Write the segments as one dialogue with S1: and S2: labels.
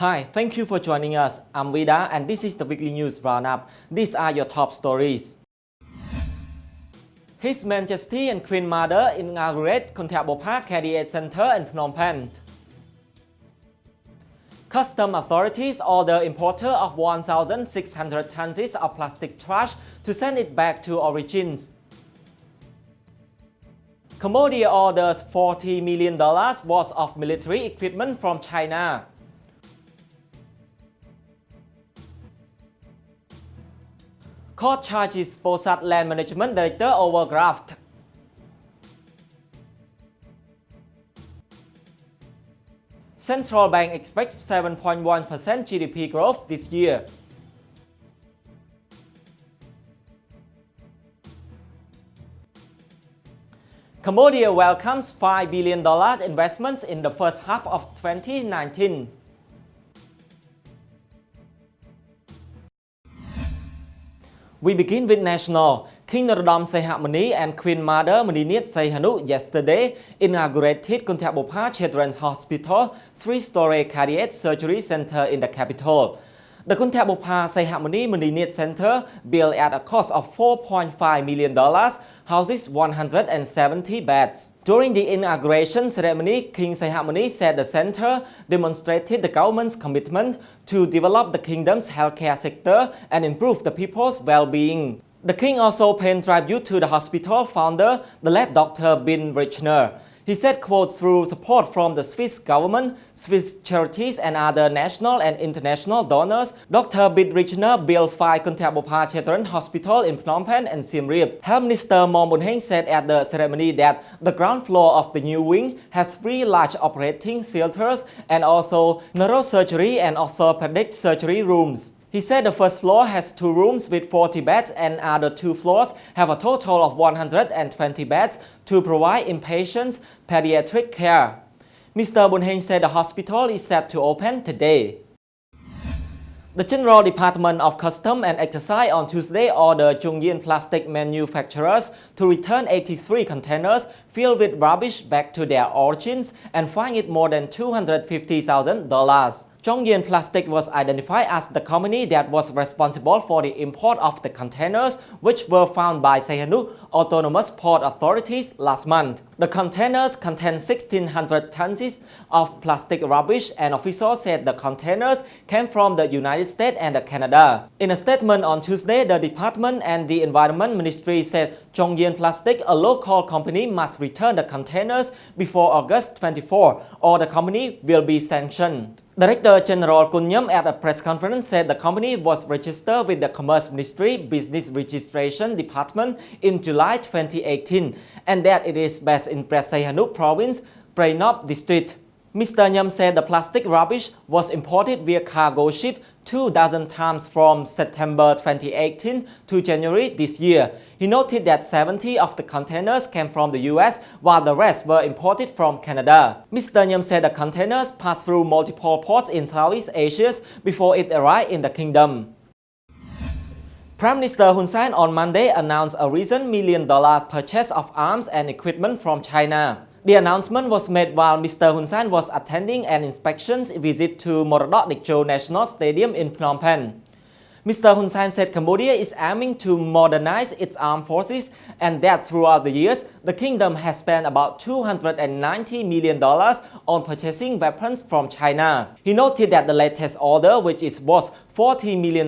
S1: Hi, thank you for joining us. I'm Vida and this is the weekly news roundup. These are your top stories. His Majesty and Queen Mother inaugurate Kantha Bopha Cadet Center in Phnom Penh. Custom authorities order importer of 1,600 tons of plastic trash to send it back to origins. Cambodia orders $40 million worth of military equipment from China. Court charges Pursat land management director over graft. Central Bank expects 7.1% GDP growth this year. Cambodia welcomes $5 billion investments in the first half of 2019. We begin with national. King Roundup Sahamani and Queen Mother Muniniet Sayhanu yesterday inaugurated Kantha Bopha Children's Hospital 3-story cardiac surgery center in the capital. The Kantha Bopha Sahamani Muniniet Center, built at a cost of $4.5 million, houses 170 beds. During the inauguration ceremony, King Sahamani said the center demonstrated the government's commitment to develop the kingdom's healthcare sector and improve the people's well-being. The king also paid tribute to the hospital founder, the late Dr. Bin Richner. He said, quote, through support from the Swiss government, Swiss charities and other national and international donors, Dr. Bin Richner built 5 Kantha Bopha Children's Hospital in Phnom Penh and Siem Reap. Health Minister Mon Bunheng said at the ceremony that the ground floor of the new wing has 3 large operating theaters and also neurosurgery and orthopedic surgery rooms. He said the first floor has 2 rooms with 40 beds and other 2 floors have a total of 120 beds to provide inpatients pediatric care. Mr. Bunheng said the hospital is set to open today. The General Department of Customs and Excise on Tuesday ordered Jungian plastic manufacturers to return 83 containers filled with rubbish back to their origins and fine it more than $250,000. Jungian Plastic was identified as the company that was responsible for the import of the containers, which were found by Sihanouk Autonomous Port authorities last month. The containers contain 1,600 tons of plastic rubbish, and officials said the containers came from the United States and Canada. In a statement on Tuesday, the department and the Environment Ministry said Jungian Plastic, a local company, must return the containers before August 24, or the company will be sanctioned. Director General Kun Nyam at a press conference said the company was registered with the Commerce Ministry Business Registration Department in July 2018 and that it is based in Sihanouk Province, Phray Nop District. Mr. Nyam said the plastic rubbish was imported via cargo ship 2,000 times from September 2018 to January this year. He noted that 70 of the containers came from the US while the rest were imported from Canada. Mr. Nyam said the containers passed through multiple ports in Southeast Asia before it arrived in the kingdom. Prime Minister Hun Sen on Monday announced a recent $1 million purchase of arms and equipment from China. The announcement was made while Mr. Hun Sen was attending an inspection visit to Morodok Dikcho National Stadium in Phnom Penh. Mr. Hun Sen said Cambodia is aiming to modernize its armed forces and that throughout the years, the kingdom has spent about $290 million on purchasing weapons from China. He noted that the latest order, which is worth $40 million,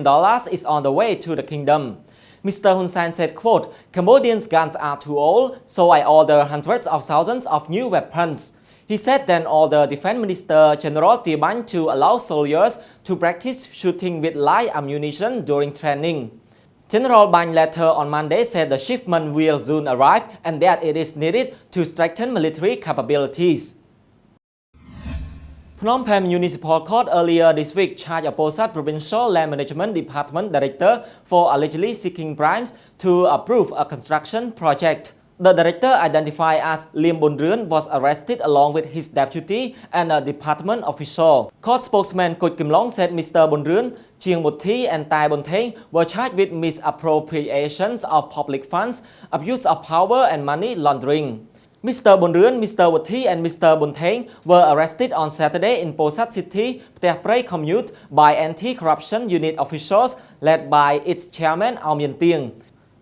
S1: is on the way to the kingdom. Mr. Hun Sen said, quote, Cambodians' guns are too old, so I order hundreds of thousands of new weapons. He said then ordered Defense Minister General Tia Banh to allow soldiers to practice shooting with light ammunition during training. General Banh later on Monday said the shipment will soon arrive and that it is needed to strengthen military capabilities. Phnom Penh Municipal Court earlier this week charged a Pursat Provincial Land Management Department director for allegedly seeking bribes to approve a construction project. The director, identified as Liam Bun was arrested along with his deputy and a department official. Court spokesman Kuch Kim Long said Mr. Bun Chiang Muthi and Tai Bun were charged with misappropriations of public funds, abuse of power and money laundering. Mr. Bonruen, Mr. Wathi and Mr. Bonteng were arrested on Saturday in Pursat City, Phnom Penh commute by anti-corruption unit officials led by its chairman Aw Mien Tieng.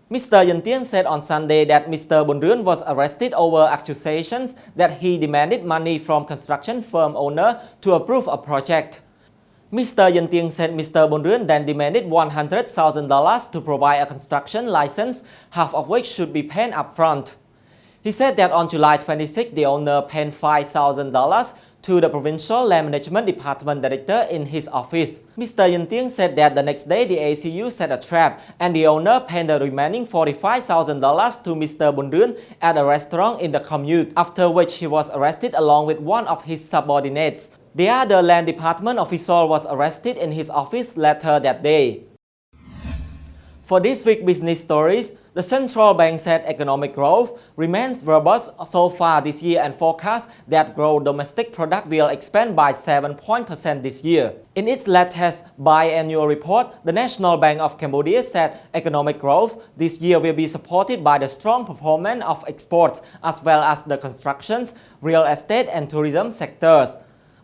S1: Mr. Yen Tien said on Sunday that Mr. Bonruen was arrested over accusations that he demanded money from construction firm owner to approve a project. Mr. Yen Tien said Mr. Bonruen then demanded $100,000 to provide a construction license, half of which should be paid up front. He said that on July 26, the owner paid $5,000 to the Provincial Land Management Department Director in his office. Mr. Yen Tien said that the next day the ACU set a trap and the owner paid the remaining $45,000 to Mr. Bonruen at a restaurant in the commute, after which he was arrested along with one of his subordinates. The other land department official was arrested in his office later that day. For this week's business stories, the central bank said economic growth remains robust so far this year and forecasts that gross domestic product will expand by 7% this year. In its latest biannual report, the National Bank of Cambodia said economic growth this year will be supported by the strong performance of exports as well as the construction, real estate and tourism sectors.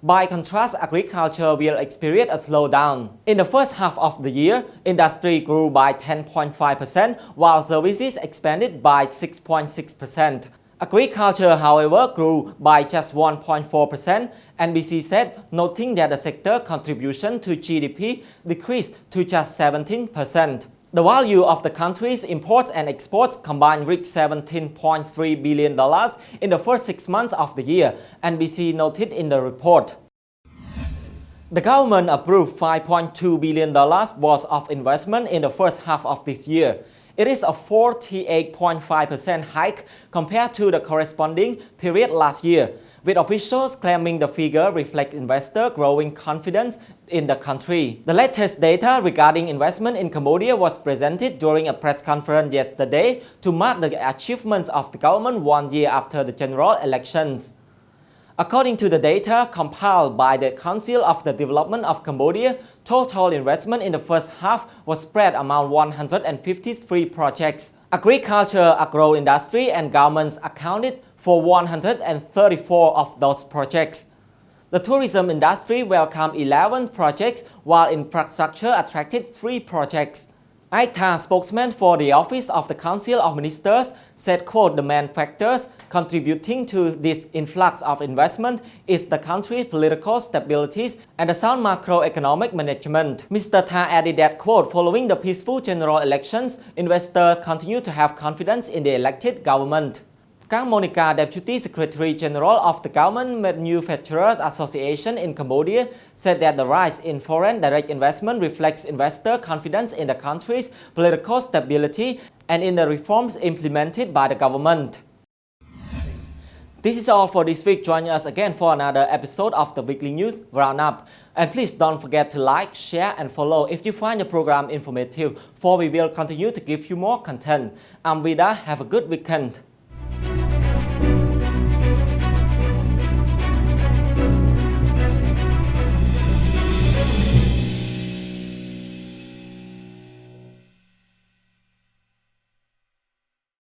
S1: By contrast, agriculture will experience a slowdown. In the first half of the year, industry grew by 10.5%, while services expanded by 6.6%. Agriculture, however, grew by just 1.4%, NBC said, noting that the sector contribution to GDP decreased to just 17%. The value of the country's imports and exports combined reached $17.3 billion in the first 6 months of the year, NBC noted in the report. The government approved $5.2 billion worth of investment in the first half of this year. It is a 48.5% hike compared to the corresponding period last year, with officials claiming the figure reflects investor growing confidence in the country. The latest data regarding investment in Cambodia was presented during a press conference yesterday to mark the achievements of the government 1 year after the general elections. According to the data compiled by the Council of the Development of Cambodia, total investment in the first half was spread among 153 projects. Agriculture, agro-industry and governments accounted for 134 of those projects. The tourism industry welcomed 11 projects, while infrastructure attracted 3 projects. ICTA spokesman for the Office of the Council of Ministers said, quote, the main factors contributing to this influx of investment is the country's political stability and the sound macroeconomic management. Mr. Tha added that, quote, following the peaceful general elections, investors continue to have confidence in the elected government. Kang Monica, Deputy Secretary General of the Government Manufacturers Association in Cambodia, said that the rise in foreign direct investment reflects investor confidence in the country's political stability and in the reforms implemented by the government. This is all for this week. Join us again for another episode of the Weekly News Roundup. And please don't forget to like, share and follow if you find the program informative, for we will continue to give you more content. I'm Vida. Have a good weekend.